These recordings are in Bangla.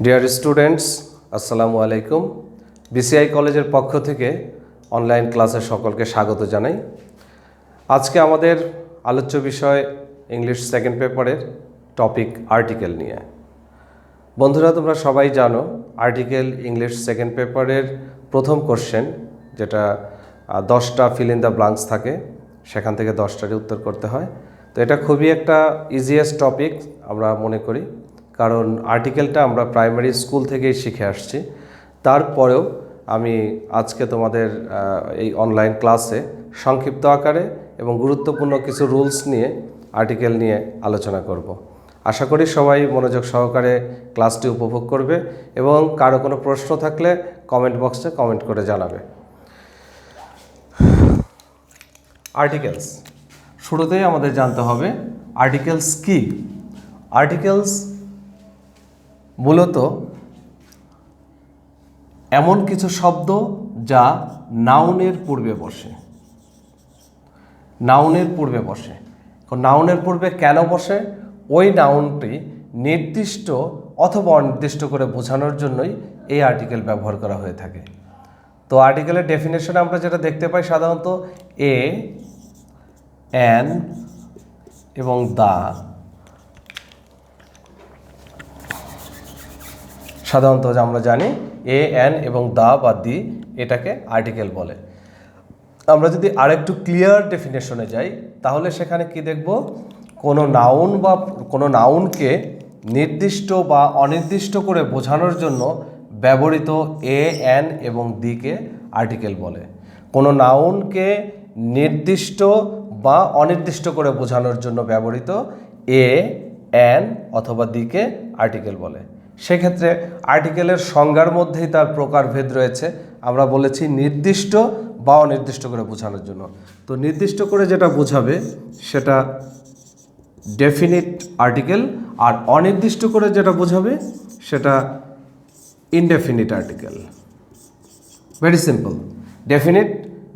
ডিয়ার স্টুডেন্টস, আসসালামু আলাইকুম। বিসিআই কলেজের পক্ষ থেকে অনলাইন ক্লাসে সকলকে স্বাগত জানাই। আজকে আমাদের আলোচ্য বিষয় ইংলিশ সেকেন্ড পেপারের টপিক আর্টিকেল নিয়ে। বন্ধুরা, তোমরা সবাই জানো আর্টিকেল ইংলিশ সেকেন্ড পেপারের প্রথম কোশ্চেন, যেটা 10টা ফিল ইন দ্য ব্লাঙ্কস থাকে, সেখান থেকে 10টারই উত্তর করতে হয়। তো এটা খুবই একটা ইজিয়েস্ট টপিক আমরা মনে করি, কারণ আর্টিকেলটা আমরা প্রাইমারি স্কুল থেকেই শিখে আসছি। তারপরেও আমি আজকে তোমাদের এই অনলাইন ক্লাসে সংক্ষিপ্ত আকারে এবং গুরুত্বপূর্ণ কিছু রুলস নিয়ে আর্টিকেল নিয়ে আলোচনা করব। আশা করি সবাই মনোযোগ সহকারে ক্লাসটি উপভোগ করবে এবং কারো কোনো প্রশ্ন থাকলে কমেন্ট বক্সে কমেন্ট করে জানাবে। আর্টিকেলস, শুরুতেই আমাদের জানতে হবে আর্টিকেলস কি। আর্টিকেলস মূলত এমন কিছু শব্দ যা নাউনের পূর্বে বসে। নাউনের পূর্বে বসে। নাউনের পূর্বে কেন বসে? ওই নাউনটি নির্দিষ্ট অথবা অনির্দিষ্ট করে বোঝানোর জন্যই এই আর্টিকেল ব্যবহার করা হয়ে থাকে। তো আর্টিকেলের ডেফিনেশনে আমরা যেটা দেখতে পাই, সাধারণত এ, অ্যান এবং দা, সাধারণত আমরা জানি এ, অ্যান এবং দা বা দি, এটাকে আর্টিকেল বলে। আমরা যদি আরেকটু ক্লিয়ার ডেফিনেশনে যাই, তাহলে সেখানে কি দেখব? কোনো নাউন বা কোনো নাউনকে নির্দিষ্ট বা অনির্দিষ্ট করে বোঝানোর জন্য ব্যবহৃত এ, অ্যান এবং দিকে আর্টিকেল বলে। কোনো নাউনকে নির্দিষ্ট বা অনির্দিষ্ট করে বোঝানোর জন্য ব্যবহৃত এ, অ্যান অথবা দিকে আর্টিকেল বলে। সেক্ষেত্রে আর্টিকেলের সংজ্ঞার মধ্যেই তার প্রকারভেদ রয়েছে। আমরা বলেছি নির্দিষ্ট বা অনির্দিষ্ট করে বোঝানোর জন্য। তো নির্দিষ্ট করে যেটা বোঝাবে সেটা ডেফিনিট আর্টিকেল, আর অনির্দিষ্ট করে যেটা বোঝাবে সেটা indefinite article. Very simple. Definite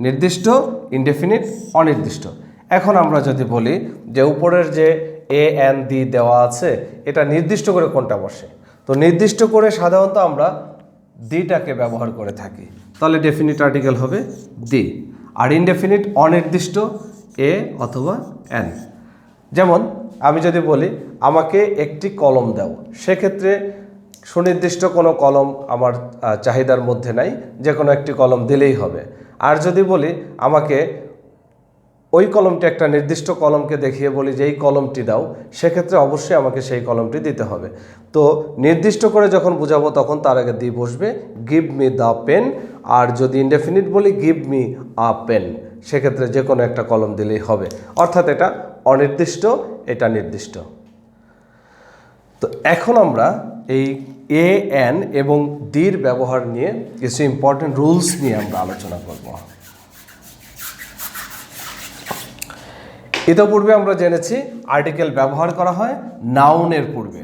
নির্দিষ্ট, ইনডেফিনিট অনির্দিষ্ট। এখন আমরা যদি বলি যে উপরের যে এ, অ্যান, দি দেওয়া আছে, এটা নির্দিষ্ট করে কোনটা বসে? তো নির্দিষ্ট করে সাধারণত আমরা দিটাকে ব্যবহার করে থাকি, তাহলে ডেফিনিট আর্টিকেল হবে দি। আর ইনডেফিনিট অনির্দিষ্ট এ অথবা অ্যান। যেমন আমি যদি বলি আমাকে একটি কলম দাও, সেক্ষেত্রে সুনির্দিষ্ট কোনো কলম আমার চাহিদার মধ্যে নাই, যে কোনো একটি কলম দিলেই হবে। আর যদি বলি আমাকে ওই কলমটি, একটা নির্দিষ্ট কলমকে দেখিয়ে বলি যে এই কলমটি দাও, সেক্ষেত্রে অবশ্যই আমাকে সেই কলমটি দিতে হবে। তো নির্দিষ্ট করে যখন বোঝাবো তখন তার আগে দি বসবে, গিভ মি দ্য পেন। আর যদি ইনডেফিনিট বলি গিভ মি আ পেন, সেক্ষেত্রে যে কোনো একটা কলম দিলেই হবে। অর্থাৎ এটা অনির্দিষ্ট, এটা নির্দিষ্ট। তো এখন আমরা এই এ, অ্যান এবং ডির ব্যবহার নিয়ে কিছু ইম্পর্টেন্ট রুলস নিয়ে আমরা আলোচনা করব। ইতিপূর্বে আমরা জেনেছি আর্টিকেল ব্যবহার করা হয় নাউনের পূর্বে,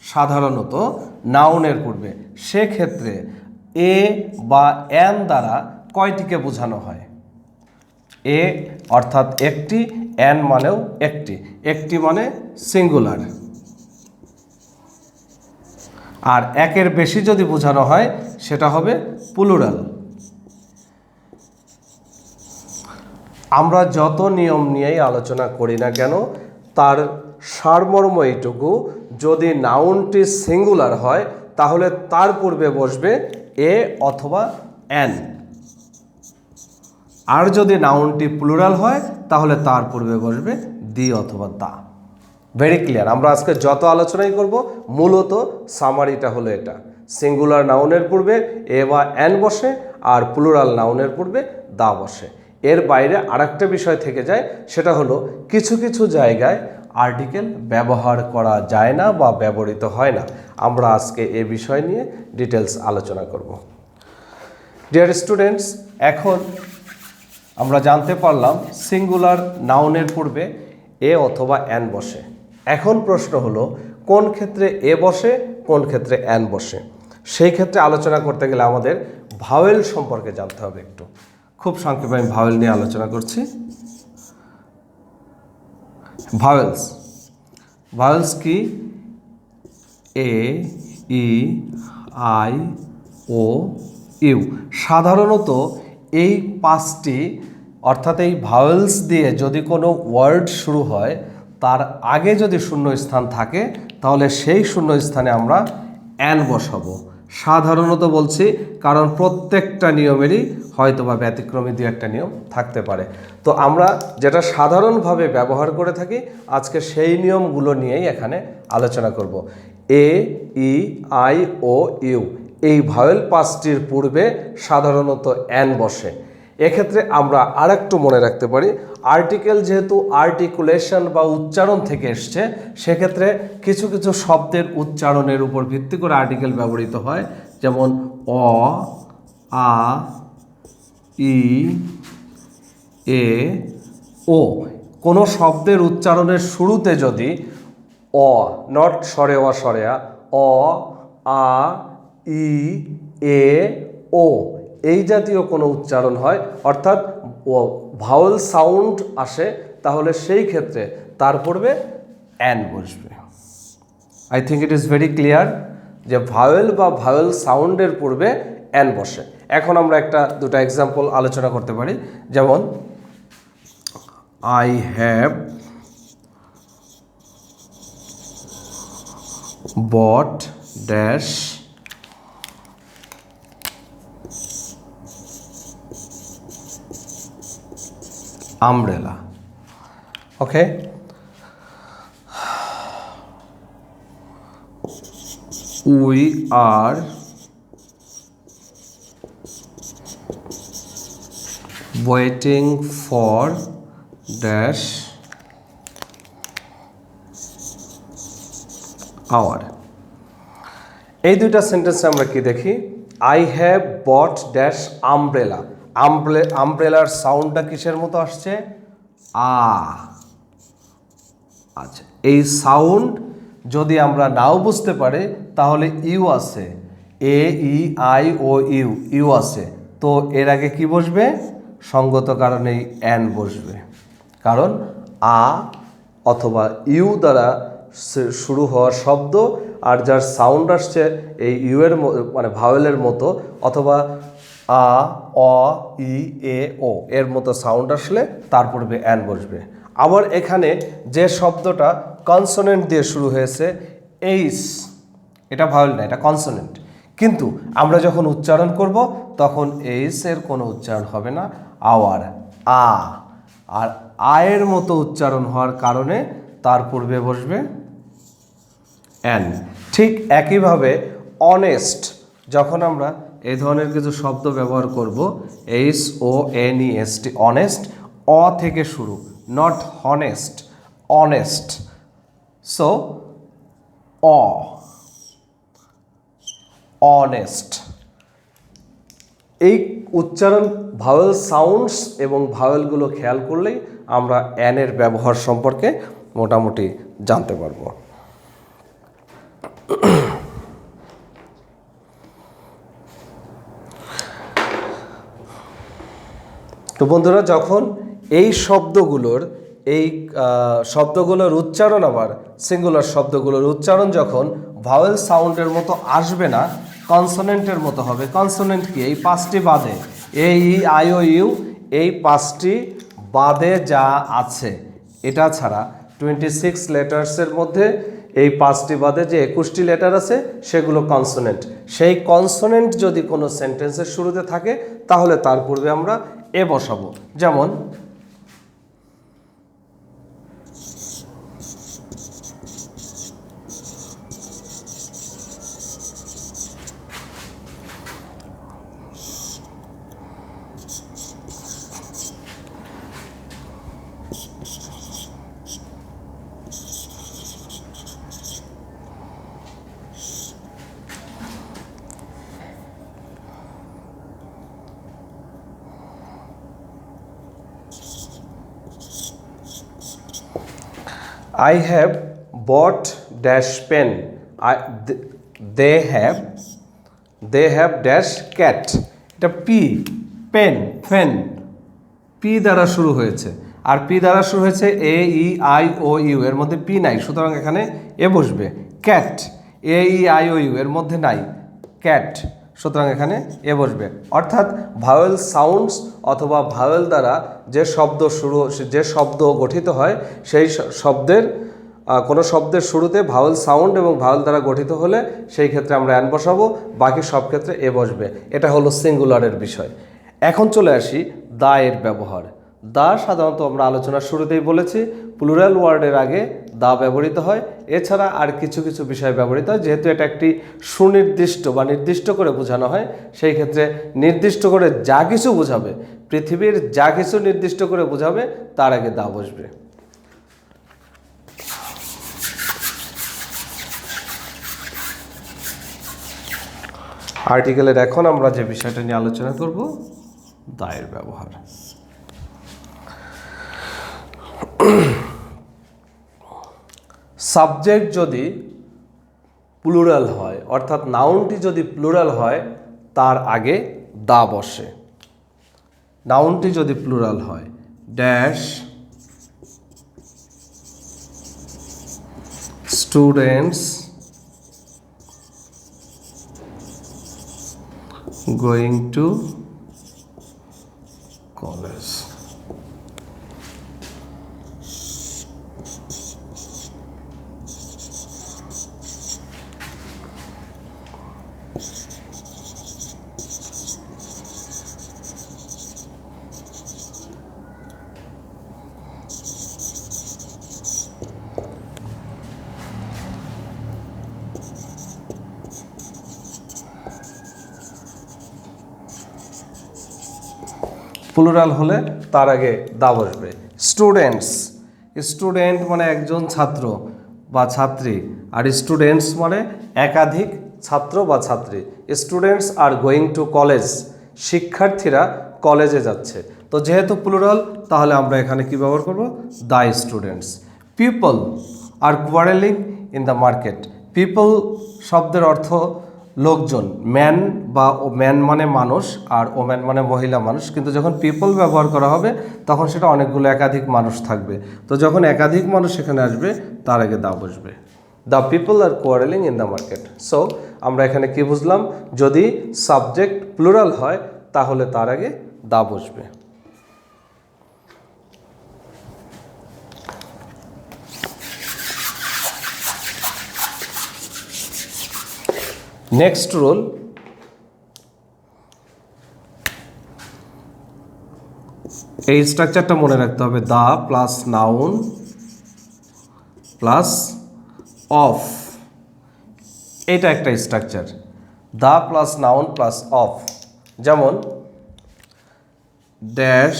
সাধারণত নাউনের পূর্বে। সেক্ষেত্রে এ বা অ্যান দ্বারা কয়টিকে বোঝানো হয়? এ অর্থাৎ একটি, অ্যান মানেও একটি। একটি মানে সিঙ্গুলার, আর একের বেশি যদি বোঝানো হয় সেটা হবে প্লুরাল। আমরা যত নিয়ম নিয়েই আলোচনা করি না কেন, তার সারমর্ম এইটুকু, যদি নাউনটি সিঙ্গুলার হয় তাহলে তার পূর্বে বসবে এ অথবা অ্যান, আর যদি নাউনটি প্লুরাল হয় তাহলে তার পূর্বে বসবে দি অথবা দা। Very clear. আমরা আজকে যত আলোচনাই করব, মূলত সামারিটা হলো এটা। সিঙ্গুলার নাউনের পূর্বে এ বা অ্যান বসে, আর প্লুরাল নাউনের পূর্বে দা বসে। এর বাইরে আরেকটা বিষয় থেকে যায়, সেটা হলো কিছু কিছু জায়গায় আর্টিকেল ব্যবহার করা যায় না বা ব্যবহৃত হয় না। আমরা আজকে এ বিষয় নিয়ে ডিটেলস আলোচনা করব। ডিয়ার স্টুডেন্টস, এখন আমরা জানতে পারলাম সিঙ্গুলার নাউনের পূর্বে এ অথবা অ্যান বসে। এখন প্রশ্ন হলো কোন ক্ষেত্রে এ বসে, কোন ক্ষেত্রে অ্যান বসে। সেই ক্ষেত্রে আলোচনা করতে গেলে আমাদের ভাওয়েল সম্পর্কে জানতে হবে একটু। খুব সংক্ষেপে আমি ভাওয়েল নিয়ে আলোচনা করছি। ভাওয়েলস, ভাওয়েলস কি? এ, ই আই ও ইউ। সাধারণত এই পাঁচটি অর্থাৎ এই ভাওয়েলস দিয়ে যদি কোনো ওয়ার্ড শুরু হয় তার আগে যদি শূন্যস্থান থাকে তাহলে সেই শূন্যস্থানে আমরা অ্যান বসাবো। সাধারণত বলছি কারণ প্রত্যেকটা নিয়মেরই হয়তো বা ব্যতিক্রমী দু একটা নিয়ম থাকতে পারে। তো আমরা যেটা সাধারণভাবে ব্যবহার করে থাকি আজকে সেই নিয়মগুলো নিয়েই এখানে আলোচনা করব। এ ই আই ও ইউ এই ভাওয়েল পাঁচটির পূর্বে সাধারণত অ্যান বসে। এক্ষেত্রে আমরা আরেকটু মনে রাখতে পারি, আর্টিকেল যেহেতু আর্টিকুলেশন বা উচ্চারণ থেকে এসছে, সেক্ষেত্রে কিছু কিছু শব্দের উচ্চারণের উপর ভিত্তি করে আর্টিকেল ব্যবহৃত হয়। যেমন অ, আ, ই, এ, ও। কোনো শব্দের উচ্চারণের শুরুতে যদি অ, নট স্বরে অ স্বরে অ, আ, ই, এ, ও এই জাতীয় কোনো উচ্চারণ হয় অর্থাৎ ভাওয়েল সাউন্ড আসে, তাহলে সেই ক্ষেত্রে তার পূর্বে অ্যান বসবে। I think it is very clear যে ভাওয়েল বা ভাওয়েল সাউন্ডের পূর্বে অ্যান বসে। এখন আমরা দুটো এক্সাম্পল আলোচনা করতে পারি। যেমন I have bought dash umbrella. Okay, we are waiting for dash hour. এই দুইটা সেন্টেন্সে আমরা কি দেখি? I have bought dash umbrella. আমব্রেলার সাউন্ডটা কিসের মতো আসছে? আ। আচ্ছা, এই সাউন্ড যদি আমরা নাও বুঝতে পারি তাহলে ইউ আছে, A E I O U, U আছে, তো এর আগে কি বসবে? সঙ্গত কারণেই অ্যান বসবে। কারণ আ অথবা ইউ দ্বারা শুরু হওয়ার শব্দ আর যার সাউন্ড আসছে এই ইউ এর মানে ভাওয়েলের মতো, অথবা আ, অ, ই, এ, ও এর মতো সাউন্ড আসলে তার পূর্বে অ্যান বসবে। আবার এখানে যে শব্দটা কনসোনেন্ট দিয়ে শুরু হয়েছে এইস, এটা ভাওয়েল না, এটা কনসোনেন্ট, কিন্তু আমরা যখন উচ্চারণ করব তখন এইস এর কোনো উচ্চারণ হবে না, আওয়ার, আ। আর আয়ের মতো উচ্চারণ হওয়ার কারণে তার পূর্বে বসবে অ্যান। ঠিক একইভাবে অনেস্ট, যখন আমরা এই ধরনের কিছু শব্দ ব্যবহার করব, H O N E S T, honest, অ থেকে শুরু, নট হনেস্ট, অনেস্ট। সো অ, অনেস্ট। এই উচ্চারণ ভাওয়েল সাউন্ডস এবং ভাওয়েলগুলো খেয়াল করলেই আমরা অ্যানের ব্যবহার সম্পর্কে মোটামুটি জানতে পারবো। তো বন্ধুরা, যখন এই শব্দগুলোর উচ্চারণ, আবার সিঙ্গুলার শব্দগুলোর উচ্চারণ যখন ভাওয়েল সাউন্ডের মতো আসবে না, কনসোনেন্টের মতো হবে। কনসোনেন্ট কি? এই পাঁচটি বাদে, এ ই আই ও ইউ, এই পাঁচটি বাদে যা আছে, এটা ছাড়া 26 লেটার্সের মধ্যে এই পাঁচটি বাদে যে 21টি লেটার আছে সেগুলো কনসোনেন্ট। সেই কনসোনেন্ট যদি কোনো সেন্টেন্সের শুরুতে থাকে তাহলে তার পূর্বে আমরা এ বসাবো। যেমন I have bought dash pen. They have dash cat. এটা পি, পেন, ফেন, পি দ্বারা শুরু হয়েছে, আর পি দ্বারা শুরু হয়েছে এ ই আই ও ইউ, এর মধ্যে পি নাই, সুতরাং এখানে এ বসবে। Cat, A E I O U এর মধ্যে নাই ক্যাট, সুতরাং এখানে এ বসবে। অর্থাৎ ভাওয়েল সাউন্ডস অথবা ভাওয়েল দ্বারা যে শব্দ গঠিত হয় সেই শব্দের কোনো শব্দের শুরুতে ভাওয়েল সাউন্ড এবং ভাওয়েল দ্বারা গঠিত হলে সেই ক্ষেত্রে আমরা অ্যান বসাবো, বাকি সব ক্ষেত্রে এ বসবে। এটা হলো সিঙ্গুলারের বিষয়। এখন চলে আসি দা এর ব্যবহার। দা সাধারণত আমরা আলোচনার শুরুতেই বলেছি প্লুরাল ওয়ার্ডের আগে দা ব্যবহৃত হয়, এছাড়া আর কিছু কিছু বিষয় ব্যবহৃত হয়। যেহেতু এটা একটি সুনির্দিষ্ট বা নির্দিষ্ট করে বোঝানো হয়, সেই ক্ষেত্রে নির্দিষ্ট করে যা কিছু বোঝাবে, পৃথিবীর যা কিছু নির্দিষ্ট করে বোঝাবে তার আগে দা বসবে। আর্টিকেলের এখন আমরা যে বিষয়টা নিয়ে আলোচনা করব, দা এর ব্যবহার। সাবজেক্ট যদি প্লুরাল হয়, অর্থাৎ নাউনটি যদি প্লুরাল হয়, তার আগে দা বসে। নাউনটি যদি প্লুরাল হয়, dash students going to college. Plural হলে তার আগে দা বসবে। স্টুডেন্টস, স্টুডেন্ট মানে একজন ছাত্র বা ছাত্রী, আর স্টুডেন্টস মানে একাধিক ছাত্র বা ছাত্রী। Students are going to college, শিক্ষার্থীরা কলেজে যাচ্ছে। তো যেহেতু প্লুরাল, তাহলে আমরা এখানে কি ব্যবহার করব, the students. People are quarrelling in the market. People শব্দের অর্থ লোকজন, ম্যান বা ম্যান মানে মানুষ আর ওম্যান মানে মহিলা মানুষ, কিন্তু যখন পিপল ব্যবহার করা হবে তখন সেটা অনেকগুলো একাধিক মানুষ থাকবে। তো যখন একাধিক মানুষ সেখানে আসবে তার আগে দা বসবে। The people are quarrelling in the market. So আমরা এখানে কি বুঝলাম, যদি সাবজেক্ট প্লুরাল হয় তাহলে তার আগে দা বসবে। নেক্সট রুল, এই স্ট্রাকচারটা মনে রাখতে হবে, the plus noun plus of. এটা একটা structure, the plus noun plus of. যেমন ড্যাশ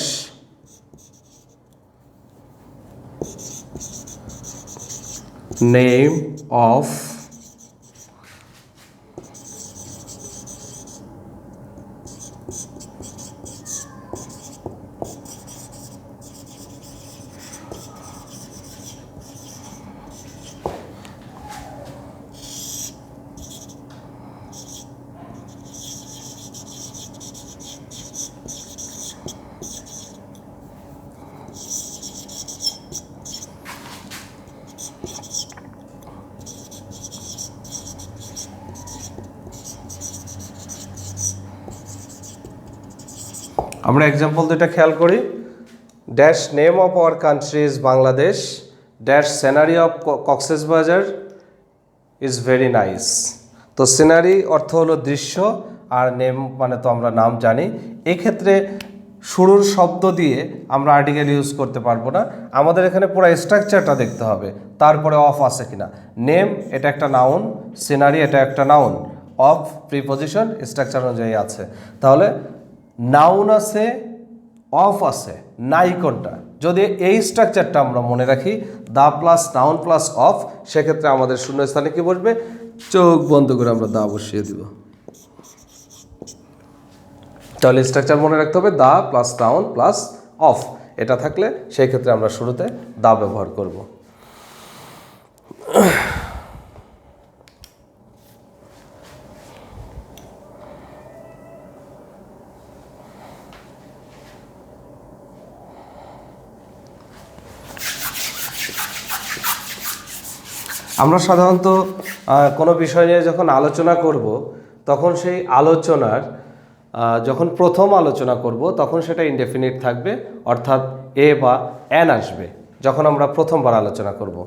নেম অফ আমরা এক্সাম্পল দুটা খেয়াল করি। Dash name of our country is Bangladesh, dash scenery of Cox's Bazar is very nice. তো সিনারি অর্থ হলো দৃশ্য, আর নেম মানে তো আমরা নাম জানি। এক্ষেত্রে শুরুর শব্দ দিয়ে আমরা আর্টিকেল ইউজ করতে পারবো না, আমাদের এখানে পুরো স্ট্রাকচারটা দেখতে হবে, তারপরে অফ আছে কিনা। নেম এটা একটা নাউন, সিনারি এটা একটা নাউন, অফ প্রিপজিশন স্ট্রাকচার অনুযায়ী আছে। তাহলে নাউন আছে, অফ আছে, নাই কোনটা? যদি এই স্ট্রাকচারটা আমরা মনে রাখি, the plus noun plus of, সেক্ষেত্রে আমাদের শূন্যস্থানে কি বসবে, চোখ বন্ধ করে আমরা দা বসিয়ে দিব। তাহলে স্ট্রাকচার মনে রাখতে হবে, the plus noun plus of. এটা থাকলে সেই ক্ষেত্রে আমরা শুরুতে দা ব্যবহার করব। আমরা সাধারণত কোনো বিষয় নিয়ে যখন আলোচনা করব তখন সেই আলোচনার যখন প্রথম আলোচনা করব তখন সেটা ইনডেফিনিট থাকবে, অর্থাৎ এ বা অ্যান আসবে যখন আমরা প্রথমবার আলোচনা করব।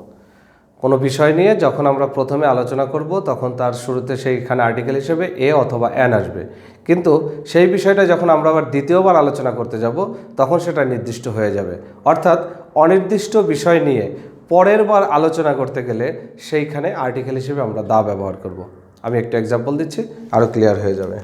কোনো বিষয় নিয়ে যখন আমরা প্রথমে আলোচনা করব তখন তার শুরুতে সেইখানে আর্টিকেল হিসেবে এ অথবা অ্যান আসবে, কিন্তু সেই বিষয়টা যখন আমরা আবার দ্বিতীয়বার আলোচনা করতে যাব তখন সেটা নির্দিষ্ট হয়ে যাবে। অর্থাৎ অনির্দিষ্ট বিষয় নিয়ে পরের বার আলোচনা করতে গেলে সেইখানে আর্টিকেল হিসেবে আমরা দা ব্যবহার করব। আমি একটা এক্সাম্পল দিচ্ছি, আরও ক্লিয়ার হয়ে যাবে।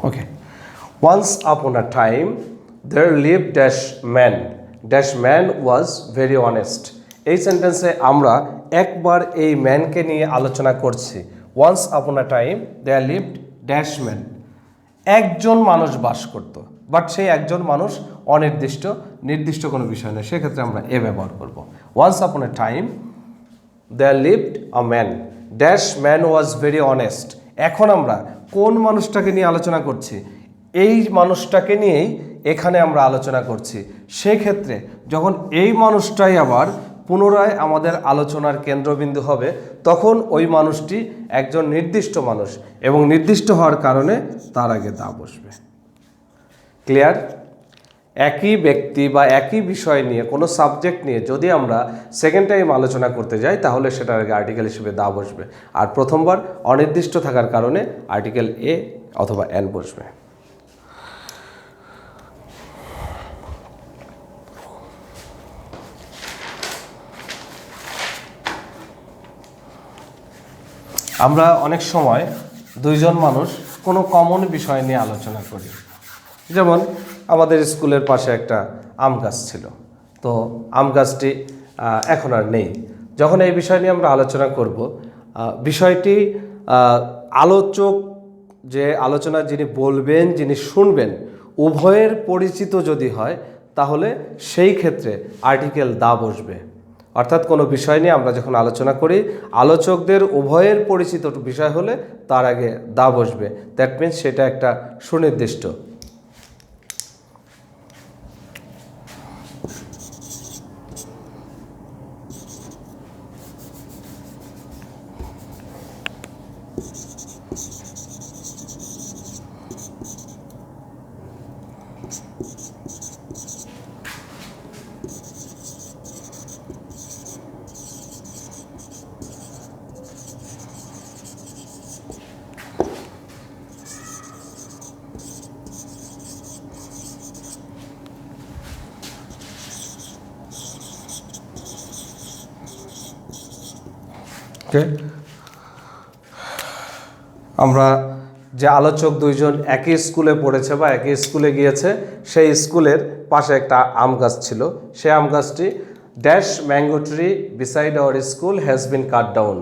Okay. Once upon a time there lived dash man. Dash man was very honest. এই সেন্টেন্সে আমরা একবার এই ম্যানকে নিয়ে আলোচনা করছি। Once upon a time there lived dash man. একজন মানুষ বাস করত, বাট সেই একজন মানুষ অনির্দিষ্ট, নির্দিষ্ট কোনো বিষয় নয়, সেক্ষেত্রে আমরা এ ব্যবহার করব। Once upon a time there lived a man. Dash man was very honest. এখন আমরা কোন মানুষটাকে নিয়ে আলোচনা করছি? এই মানুষটাকে নিয়েই এখানে আমরা আলোচনা করছি। সেক্ষেত্রে যখন এই মানুষটাই আবার পুনরায় আমাদের আলোচনার কেন্দ্রবিন্দু হবে তখন ওই মানুষটি একজন নির্দিষ্ট মানুষ এবং নির্দিষ্ট হওয়ার কারণে তার আগে দা বসবে। ক্লিয়ার? একই ব্যক্তি বা একই বিষয় নিয়ে কোনো সাবজেক্ট নিয়ে যদি আমরা সেকেন্ড টাইম আলোচনা করতে যাই তাহলে সেটার আগে আর্টিকেল হিসেবে দা বসবে, আর প্রথমবার অনির্দিষ্ট থাকার কারণে আর্টিকেল এ অথবা এন বসবে। আমরা অনেক সময় দুইজন মানুষ কোনো কমন বিষয় নিয়ে আলোচনা করি। যেমন আমাদের স্কুলের পাশে একটা আম গাছ ছিল, তো আম গাছটি এখন আর নেই। যখন এই বিষয় নিয়ে আমরা আলোচনা করব, বিষয়টি আলোচক যে আলোচনা যিনি বলবেন, যিনি শুনবেন, উভয়ের পরিচিত যদি হয় তাহলে সেই ক্ষেত্রে আর্টিকেল দা বসবে। অর্থাৎ কোনো বিষয় নিয়ে আমরা যখন আলোচনা করি আলোচকদের উভয়ের পরিচিত বিষয় হলে তার আগে দা বসবে। দ্যাট মিনস সেটা একটা সুনির্দিষ্ট। আমরা যে আলোচক দুইজন একই স্কুলে পড়েছে বা একই স্কুলে গিয়েছে, সেই স্কুলের পাশে একটা আম গাছ ছিল। সেই আম গাছটি dash mango tree beside our school has been cut down,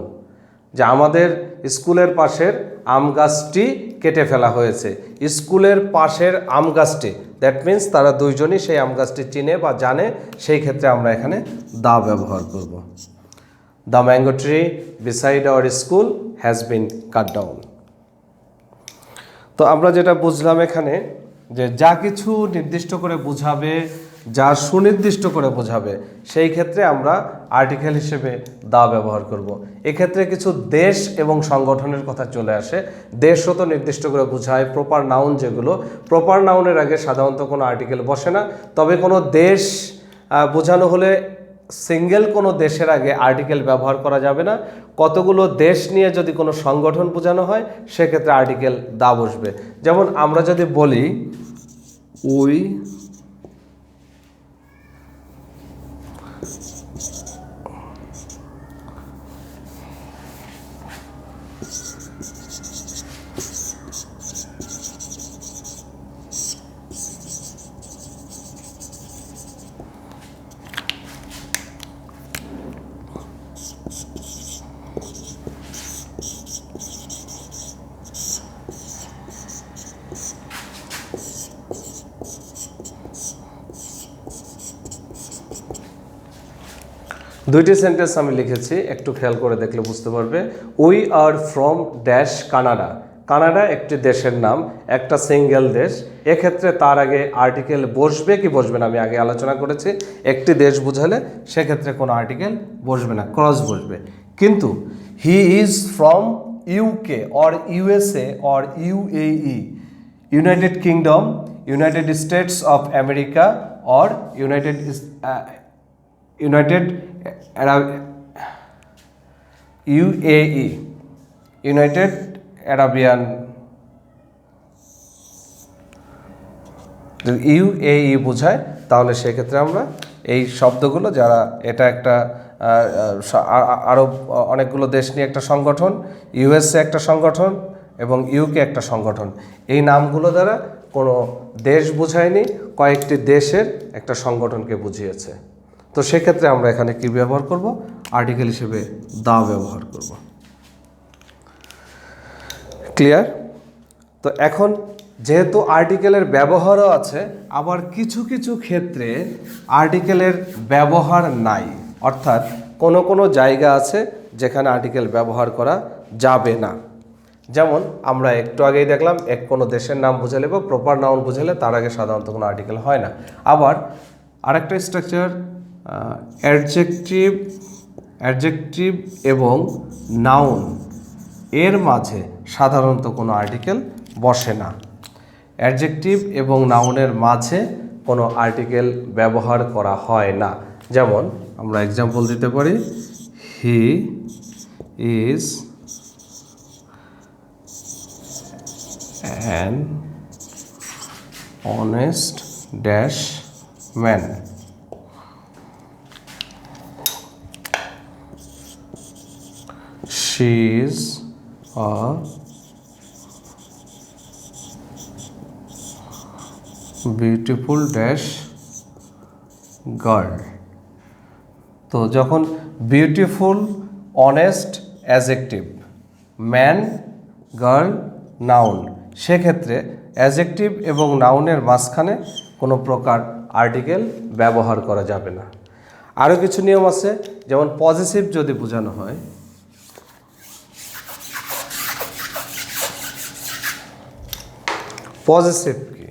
যে আমাদের স্কুলের পাশের আম গাছটি কেটে ফেলা হয়েছে। স্কুলের পাশের আম গাছটি, দ্যাট মিন্স তারা দুইজনই সেই আম গাছটি চিনে বা জানে, সেই ক্ষেত্রে আমরা এখানে দা ব্যবহার করব। The mango tree beside our school has been cut down. তো আমরা যেটা বুঝলাম এখানে, যে যা কিছু নির্দিষ্ট করে বোঝাবে, যা সুনির্দিষ্ট করে বোঝাবে, সেই ক্ষেত্রে আমরা আর্টিকেল হিসেবে দা ব্যবহার করব। এক্ষেত্রে কিছু দেশ এবং সংগঠনের কথা চলে আসে। দেশও তো নির্দিষ্ট করে বোঝায়, প্রপার নাউন যেগুলো, প্রপার নাউনের আগে সাধারণত কোনো আর্টিকেল বসে না। তবে কোনো দেশ বোঝানো হলে সিঙ্গেল কোনো দেশের আগে আর্টিকেল ব্যবহার করা যাবে না। কতগুলো দেশ নিয়ে যদি কোনো সংগঠন বোঝানো হয় সেক্ষেত্রে আর্টিকেল দা বসবে। যেমন আমরা যদি বলি উই দুইটি সেন্টেন্স আমি লিখেছি, একটু খেয়াল করে দেখলে বুঝতে পারবে। We are from dash Canada. Canada একটি দেশের নাম, একটা সিঙ্গেল দেশ। এক্ষেত্রে তার আগে আর্টিকেল বসবে কি বসবে না আমি আগে আলোচনা করেছি। একটি দেশ বোঝালে সেক্ষেত্রে কোনো আর্টিকেল বসবে না, ক্রস বসবে। কিন্তু he is from UK or USA or UAE, United kingdom, United states of America or United UAE, United Arabian, UAE বোঝায়, তাহলে সেক্ষেত্রে আমরা এই শব্দগুলো যারা, এটা একটা আরব অনেকগুলো দেশ নিয়ে একটা সংগঠন, ইউএসএ একটা সংগঠন এবং ইউকে একটা সংগঠন, এই নামগুলো দ্বারা কোনো দেশ বোঝায়নি, কয়েকটি দেশের একটা সংগঠনকে বুঝিয়েছে। তো সেক্ষেত্রে আমরা এখানে কি ব্যবহার করব? আর্টিকেল হিসেবে দা ব্যবহার করব। ক্লিয়ার? তো এখন যেহেতু আর্টিকেলের ব্যবহারও আছে, আবার কিছু কিছু ক্ষেত্রে আর্টিকেলের ব্যবহার নাই, অর্থাৎ কোনো কোনো জায়গা আছে যেখানে আর্টিকেল ব্যবহার করা যাবে না। যেমন আমরা একটু আগেই দেখলাম, কোনো দেশের নাম বোঝালে বা প্রপার নাউন বোঝালে তার আগে সাধারণত কোনো আর্টিকেল হয় না। আবার আরেকটা স্ট্রাকচার, অ্যাডজেক্টিভ এবং নাউন এর মাঝে সাধারণত কোনো আর্টিকেল বসে না। অ্যাডজেক্টিভ এবং নাউনের মাঝে কোনো আর্টিকেল ব্যবহার করা হয় না। যেমন আমরা এক্সাম্পল দিতে পারি, he is an honest dash man. She is a beautiful dash girl. তো যখন beautiful, honest adjective, man, girl, noun, সেক্ষেত্রে অ্যাডজেক্টিভ এবং নাউনের মাঝখানে কোনো প্রকার আর্টিকেল ব্যবহার করা যাবে না। আরও কিছু নিয়ম আছে, যেমন পজিটিভ যদি বোঝানো হয়, পজিটিভ কি?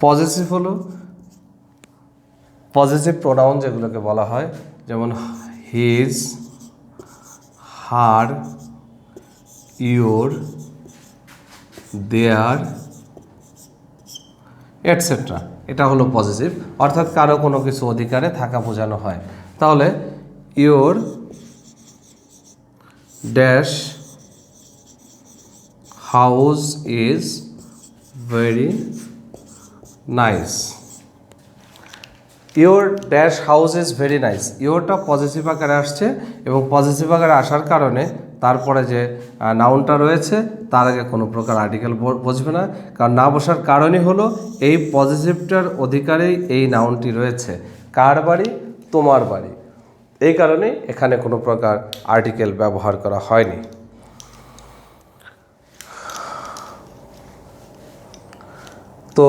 পজিটিভ হলো পজিটিভ প্রোনাউন যেগুলোকে বলা হয়, যেমন his, her, your, their, etcetera. এটা হলো পজিটিভ, অর্থাৎ কারো কোনো কিছু অধিকারে থাকা বোঝানো হয়। তাহলে your dash house is very nice. Your dash house is very nice, ইয়োরটা পজিটিভ আকারে আসছে এবং পজিটিভ আকারে আসার কারণে তারপরে যে নাউনটা রয়েছে তার আগে কোনো প্রকার আর্টিকেল বসবে না, কারণ না বসার কারণই হলো এই পজিটিভটার অধিকারেই এই নাউনটি রয়েছে। কার বাড়ি? তোমার বাড়ি। এই কারণে এখানে কোনো প্রকার আর্টিকেল ব্যবহার করা হয়নি। তো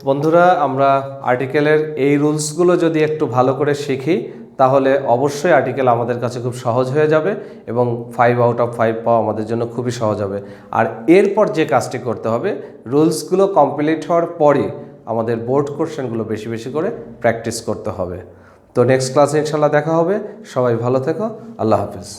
বন্ধুরা, আমরা আর্টিকেলের এই রুলসগুলো যদি একটু ভালো করে শিখি তাহলে অবশ্যই আর্টিকেল আমাদের কাছে খুব সহজ হয়ে যাবে এবং 5 আউট অফ 5 পাওয়া আমাদের জন্য খুবই সহজ হবে। আর এরপর যে কাজটি করতে হবে, রুলসগুলো কমপ্লিট হওয়ার পরই আমাদের বোর্ড কোশ্চেনগুলো বেশি বেশি করে প্র্যাকটিস করতে হবে। তো নেক্সট ক্লাসে ইনশাল্লাহ দেখা হবে। সবাই ভালো থেকো। আল্লাহ হাফিজ।